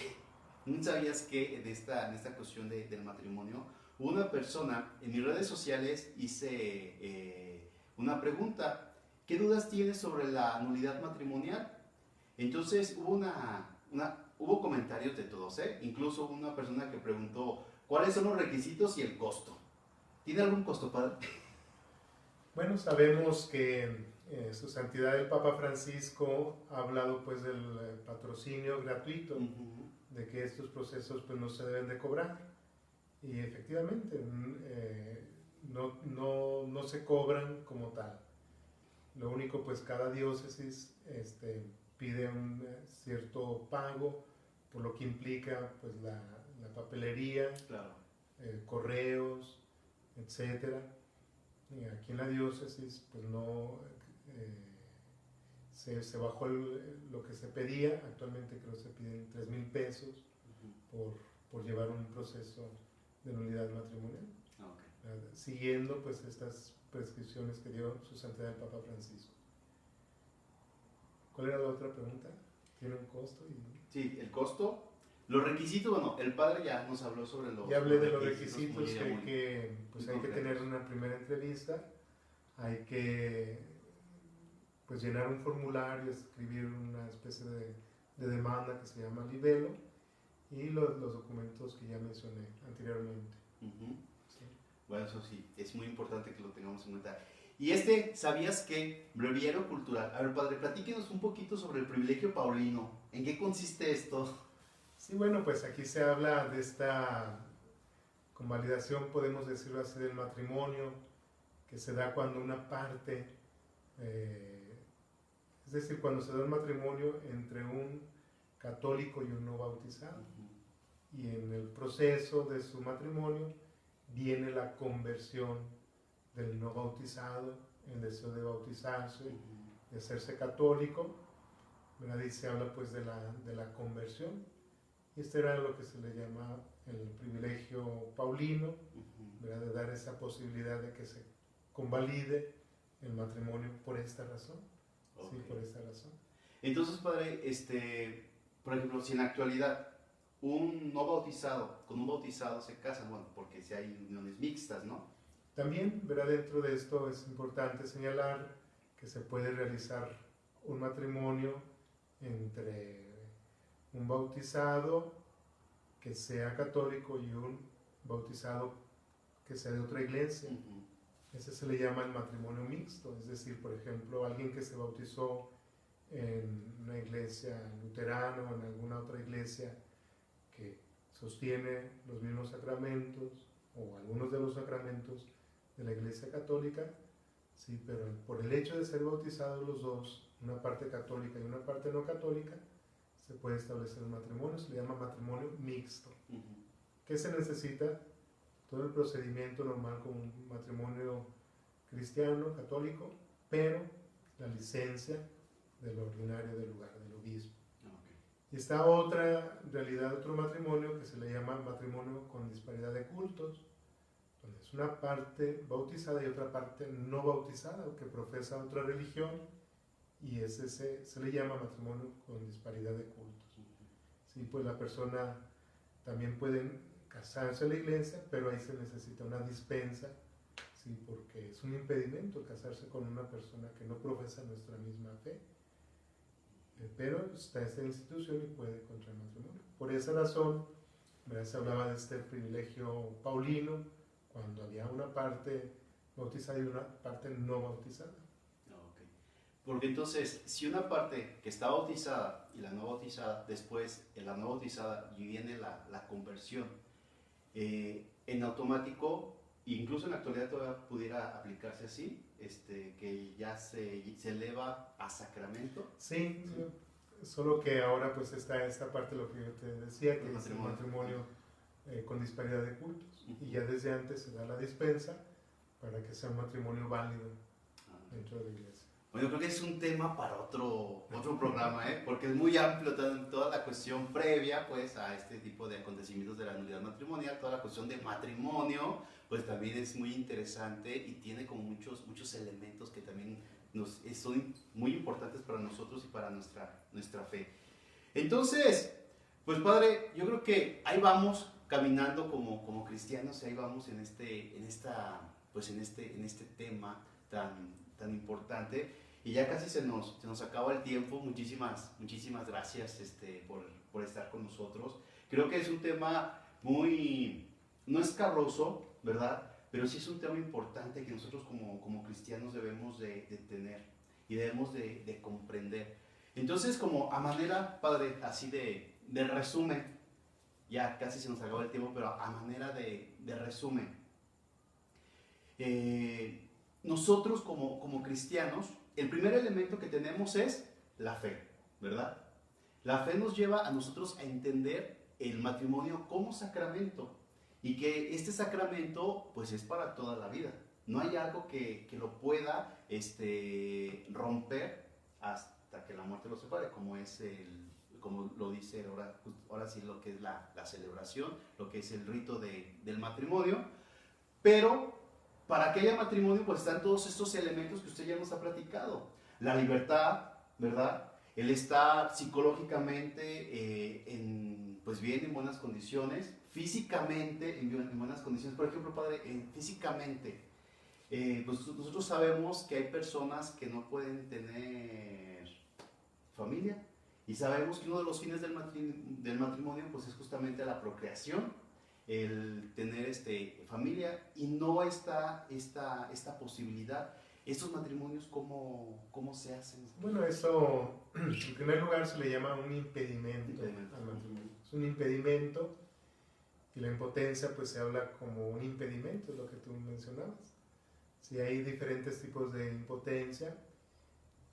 A: en esta cuestión del matrimonio. Una persona en mis redes sociales hice una pregunta: ¿qué dudas tienes sobre la nulidad matrimonial? Entonces hubo comentarios de todos, ¿eh? Incluso una persona que preguntó ¿cuáles son los requisitos y el costo? ¿Tiene algún costo, padre?
B: Bueno, sabemos que Su Santidad el Papa Francisco ha hablado pues del patrocinio gratuito, de que estos procesos pues no se deben de cobrar, y efectivamente no se cobran como tal. Lo único pues cada diócesis pide un cierto pago, por lo que implica pues la papelería,
A: Claro.
B: Correos, etcétera. Aquí en la diócesis pues no se bajó lo que se pedía. Actualmente creo que se piden 3,000 pesos por llevar un proceso de nulidad matrimonial, siguiendo pues estas prescripciones que dio Su Santidad el Papa Francisco. ¿Cuál era la otra pregunta? ¿Tiene un costo?
A: Sí, el costo. Los requisitos, bueno, el padre ya nos habló sobre los.
B: Ya hablé de los requisitos,
A: muy,
B: que hay que tener una primera entrevista, hay que pues llenar un formulario, escribir una especie de demanda que se llama libelo, y los documentos que ya mencioné anteriormente.
A: Sí. Bueno, eso sí, es muy importante que lo tengamos en cuenta. Y ¿sabías qué? Breviario cultural. A ver, padre, platíquenos un poquito sobre el privilegio paulino. ¿En qué consiste esto?
B: Sí, bueno, pues aquí se habla de esta convalidación, podemos decirlo así, del matrimonio, que se da cuando una parte, es decir, cuando se da un matrimonio entre un católico y un no bautizado. Y en el proceso de su matrimonio viene la conversión del no bautizado, el deseo de bautizarse, de hacerse católico, ¿verdad? Y se habla pues de la conversión. Y este era lo que se le llama el privilegio paulino, ¿verdad? De dar esa posibilidad de que se convalide el matrimonio por esta razón. Okay. Sí, por esta razón.
A: Entonces, padre, por ejemplo, si en la actualidad un no bautizado con un bautizado se casan, bueno, porque si hay uniones mixtas, ¿no?
B: También, ¿verdad? Dentro de esto es importante señalar que se puede realizar un matrimonio entre un bautizado que sea católico y un bautizado que sea de otra iglesia. Ese se le llama el matrimonio mixto, es decir, por ejemplo, alguien que se bautizó en una iglesia luterana o en alguna otra iglesia que sostiene los mismos sacramentos o algunos de los sacramentos de la iglesia católica, sí, pero por el hecho de ser bautizados los dos, una parte católica y una parte no católica, se puede establecer un matrimonio, se le llama matrimonio mixto. ¿Qué se necesita? todo el procedimiento normal como un matrimonio cristiano, católico, pero la licencia del ordinario del lugar, del obispo.
A: Okay.
B: Y está otra, en realidad otro matrimonio que se le llama matrimonio con disparidad de cultos, donde es una parte bautizada y otra parte no bautizada, que profesa otra religión, y ese se le llama matrimonio con disparidad de cultos. Sí, pues la persona también puede casarse en la iglesia, pero ahí se necesita una dispensa, sí, porque es un impedimento casarse con una persona que no profesa nuestra misma fe. Pero está esta institución y puede contraer matrimonio. Por esa razón, ¿verdad? Se hablaba de este privilegio paulino, cuando había una parte bautizada y una parte no bautizada.
A: Okay. Porque entonces, si una parte que está bautizada y la no bautizada, después en la no bautizada y viene la conversión, en automático, incluso en la actualidad todavía pudiera aplicarse así, que ya se eleva a sacramento.
B: Sí, solo que ahora pues está esta parte de lo que yo te decía, que es el matrimonio con disparidad de cultos. Y ya desde antes se da la dispensa para que sea un matrimonio válido dentro de la iglesia.
A: Bueno, creo que es un tema para otro programa, porque es muy amplio toda la cuestión previa pues, a este tipo de acontecimientos de la nulidad matrimonial, toda la cuestión del matrimonio, pues también es muy interesante y tiene como muchos elementos que también son muy importantes para nosotros y para nuestra fe. Entonces, pues padre, yo creo que ahí vamos caminando como cristianos, y ahí vamos en este tema tan importante, y ya casi se nos acaba el tiempo. Muchísimas gracias por estar con nosotros. Creo que es un tema no escabroso, ¿verdad? Pero sí es un tema importante que nosotros como cristianos debemos de tener y debemos de comprender. Entonces, como a manera, padre, así de resumen, ya casi se nos acabó el tiempo, pero a manera de resumen, nosotros como cristianos, el primer elemento que tenemos es la fe, ¿verdad? La fe nos lleva a nosotros a entender el matrimonio como sacramento, y que este sacramento pues es para toda la vida. No hay algo que lo pueda romper hasta que la muerte lo separe, como lo dice ahora sí lo que es la celebración, lo que es el rito del matrimonio. Pero para que haya matrimonio pues están todos estos elementos que usted ya nos ha platicado. La libertad, ¿verdad? El estar psicológicamente bien, en buenas condiciones, físicamente en buenas condiciones. Por ejemplo, padre, físicamente, pues nosotros sabemos que hay personas que no pueden tener familia, y sabemos que uno de los fines del matrimonio pues es justamente la procreación, el tener familia, y no está esta posibilidad. ¿Estos matrimonios cómo se hacen?
B: Bueno, eso en primer lugar se le llama un impedimento al matrimonio. Es un impedimento, y la impotencia pues se habla como un impedimento, es lo que tú mencionabas. Si hay diferentes tipos de impotencia,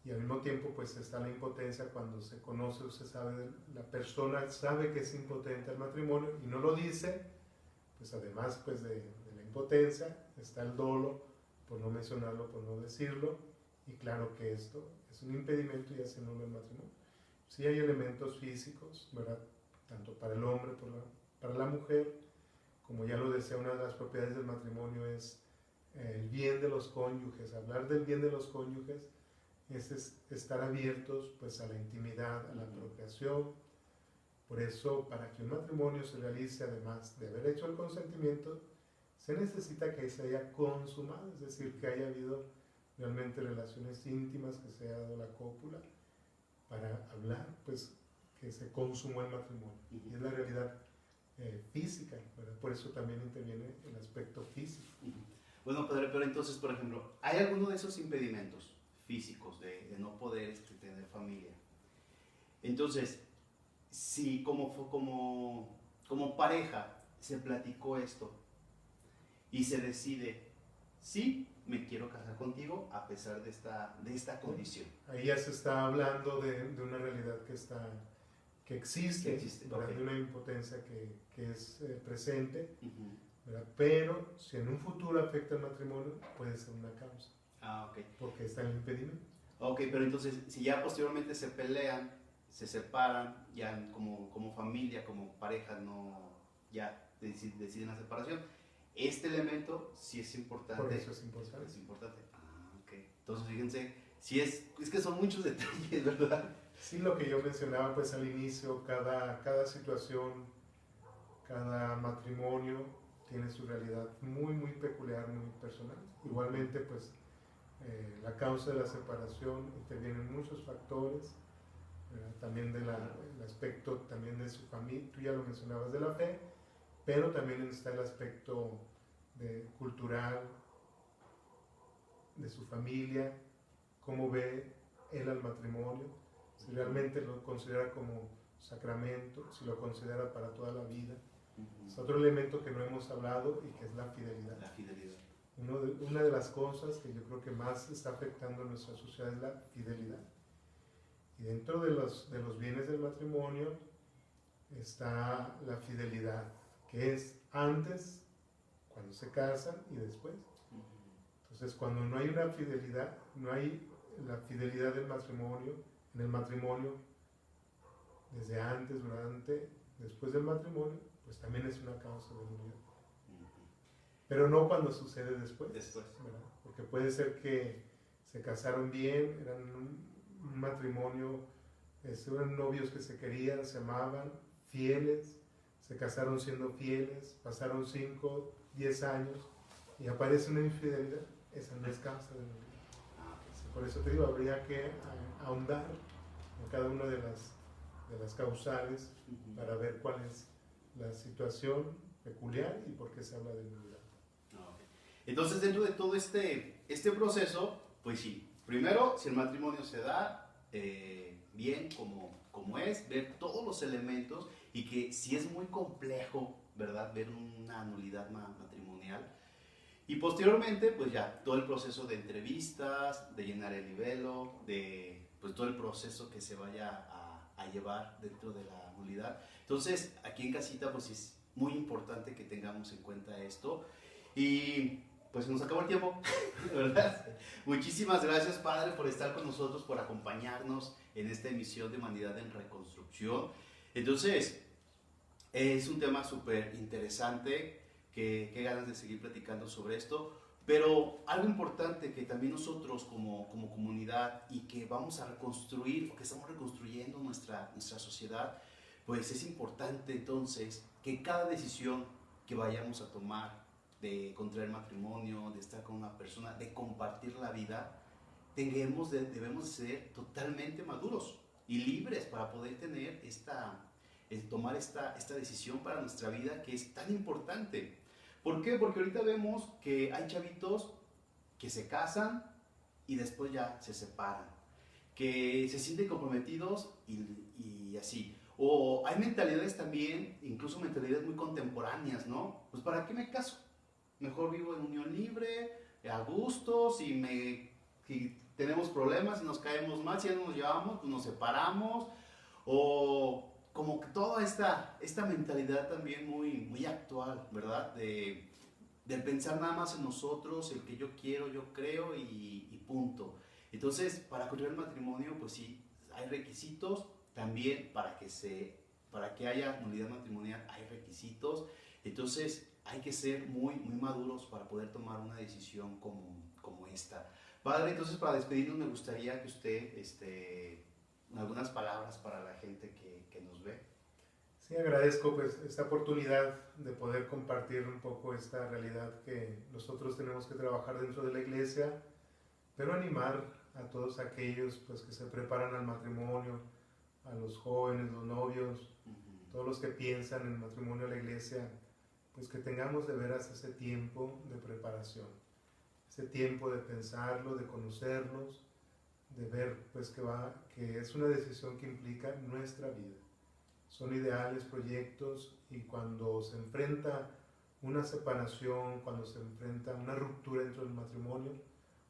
B: y al mismo tiempo pues está la impotencia cuando se conoce o se sabe, la persona sabe que es impotente al matrimonio y no lo dice, pues además pues de la impotencia está el dolo por no mencionarlo, por no decirlo, y claro que esto es un impedimento y hace nulo el matrimonio. Sí hay elementos físicos, ¿verdad? Tanto para el hombre, para la mujer, como ya lo decía, una de las propiedades del matrimonio es el bien de los cónyuges. Hablar del bien de los cónyuges es estar abiertos pues a la intimidad, a la procreación. Por eso, para que un matrimonio se realice, además de haber hecho el consentimiento, se necesita que se haya consumado, es decir, que haya habido realmente relaciones íntimas, que se haya dado la cópula, para hablar pues que se consumó el matrimonio. Y es la realidad física, ¿verdad? Por eso también interviene el aspecto físico.
A: Bueno, padre, pero entonces, por ejemplo, ¿hay alguno de esos impedimentos físicos de no poder tener familia? Entonces, si como pareja se platicó esto y se decide, sí, me quiero casar contigo a pesar de esta condición.
B: Ahí ya se está hablando de una realidad que existe,
A: Okay.
B: de una impotencia que es presente, ¿verdad? Pero si en un futuro afecta el matrimonio, puede ser una causa,
A: Ok.
B: porque está el impedimento.
A: Ok, pero entonces, si ya posteriormente se pelean, se separan, ya como familia, como pareja, no, ya deciden la separación, este elemento sí es importante.
B: Por eso es importante.
A: Es importante. Ok. Entonces, fíjense, sí es que son muchos detalles, ¿verdad?
B: Sí, lo que yo mencionaba pues al inicio, cada situación, cada matrimonio tiene su realidad muy, muy peculiar, muy personal. Igualmente, pues, la causa de la separación intervienen muchos factores, también el aspecto también de su familia, tú ya lo mencionabas, de la fe, pero también está el aspecto cultural, de su familia, cómo ve él al matrimonio, si realmente lo considera como sacramento, si lo considera para toda la vida. Es otro elemento que no hemos hablado y que es la fidelidad.
A: La fidelidad.
B: Una de las cosas que yo creo que más está afectando a nuestra sociedad es la fidelidad. Y dentro de los bienes del matrimonio está la fidelidad, que es antes, cuando se casan y después. Entonces, cuando no hay una fidelidad, no hay la fidelidad del matrimonio, en el matrimonio, desde antes, durante, después del matrimonio, pues también es una causa de nulidad. Pero no cuando sucede después. ¿Verdad? Porque puede ser que se casaron bien, eran un matrimonio, eran novios que se querían, se amaban, fieles, se casaron siendo fieles, pasaron 5, 10 años y aparece una infidelidad. Esa no es causa de nulidad. Por eso te digo, habría que ahondar en cada una de las causales para ver cuál es la situación peculiar y por qué se habla de nulidad.
A: Entonces, dentro de todo este proceso, pues sí, primero, si el matrimonio se da bien como es, ver todos los elementos y que si es muy complejo, ¿verdad? Ver una nulidad matrimonial. Y posteriormente, pues ya, todo el proceso de entrevistas, de llenar el libelo, de pues todo el proceso que se vaya a llevar dentro de la nulidad. Entonces, aquí en casita, pues es muy importante que tengamos en cuenta esto. Y pues se nos acabó el tiempo, ¿verdad? Muchísimas gracias, Padre, por estar con nosotros, por acompañarnos en esta emisión de Humanidad en Reconstrucción. Entonces, es un tema súper interesante, qué ganas de seguir platicando sobre esto, pero algo importante que también nosotros como comunidad y que vamos a reconstruir, o que estamos reconstruyendo nuestra sociedad, pues es importante entonces que cada decisión que vayamos a tomar de contraer matrimonio, de estar con una persona, de compartir la vida, debemos de ser totalmente maduros y libres para poder tener tomar esta decisión para nuestra vida que es tan importante. ¿Por qué? Porque ahorita vemos que hay chavitos que se casan y después ya se separan, que se sienten comprometidos y así. O hay mentalidades también, incluso mentalidades muy contemporáneas, ¿no? Pues ¿para qué me caso? Mejor vivo en unión libre, a gusto, si tenemos problemas, si nos caemos mal, si ya no nos llevamos, pues nos separamos. O como que toda esta mentalidad también muy actual, ¿verdad? De pensar nada más en nosotros, el que yo quiero, yo creo y punto. Entonces, para contraer el matrimonio, pues sí, hay requisitos también para que haya nulidad matrimonial, hay requisitos. Entonces, hay que ser muy maduros para poder tomar una decisión como esta. Padre, entonces para despedirnos me gustaría que usted, algunas palabras para la gente que nos ve.
B: Sí, agradezco pues esta oportunidad de poder compartir un poco esta realidad que nosotros tenemos que trabajar dentro de la iglesia, pero animar a todos aquellos pues que se preparan al matrimonio, a los jóvenes, los novios, todos los que piensan en el matrimonio a la iglesia, pues que tengamos de veras ese tiempo de preparación, ese tiempo de pensarlo, de conocerlos, de ver pues que es una decisión que implica nuestra vida. Son ideales, proyectos, y cuando se enfrenta una separación, cuando se enfrenta una ruptura dentro del matrimonio,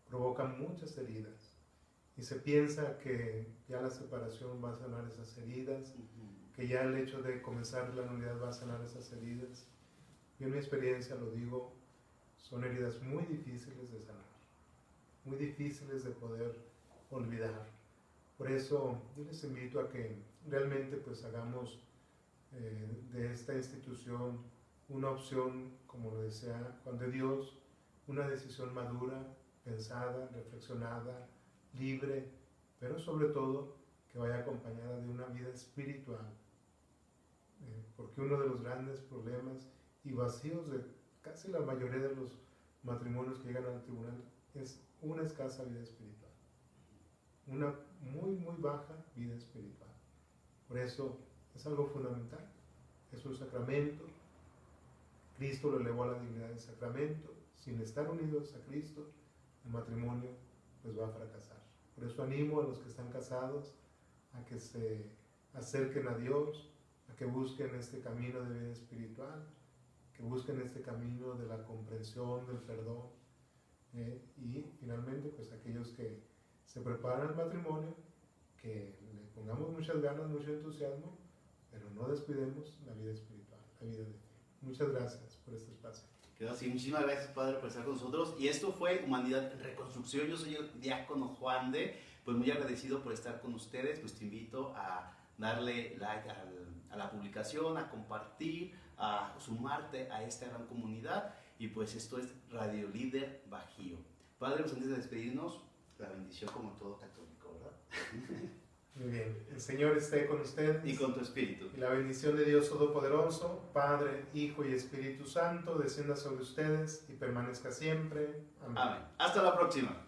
B: provoca muchas heridas. Y se piensa que ya la separación va a sanar esas heridas, que ya el hecho de comenzar la nulidad va a sanar esas heridas. Yo en mi experiencia lo digo, son heridas muy difíciles de sanar, muy difíciles de poder olvidar. Por eso yo les invito a que realmente pues hagamos de esta institución una opción, como lo desea Juan de Dios, una decisión madura, pensada, reflexionada, libre, pero sobre todo que vaya acompañada de una vida espiritual. Porque uno de los grandes problemas y vacíos de casi la mayoría de los matrimonios que llegan al tribunal es una escasa vida espiritual, una muy baja vida espiritual. Por eso es algo fundamental, es un sacramento, Cristo lo elevó a la dignidad del sacramento. Sin estar unidos a Cristo, el matrimonio pues va a fracasar. Por eso animo a los que están casados a que se acerquen a Dios, a que busquen este camino de vida espiritual, que busquen este camino de la comprensión, del perdón, y finalmente pues aquellos que se preparan al matrimonio, que le pongamos muchas ganas, mucho entusiasmo, pero no descuidemos la vida espiritual, la vida de fe. Muchas gracias por este espacio.
A: Quedó así. Muchísimas gracias, Padre, por estar con nosotros. Y esto fue Humanidad en Reconstrucción. Yo soy el diácono Juan de. Pues muy agradecido por estar con ustedes. Pues te invito a darle like a la publicación, a compartir, a sumarte a esta gran comunidad. Y pues esto es Radio Líder Bajío. Padre, pues antes de despedirnos, la bendición como todo católico, ¿verdad?
B: Muy bien, el Señor esté con ustedes.
A: Y con tu espíritu.
B: Y la bendición de Dios Todopoderoso, Padre, Hijo y Espíritu Santo, descienda sobre ustedes y permanezca siempre. Amén.
A: Amén. Hasta la próxima.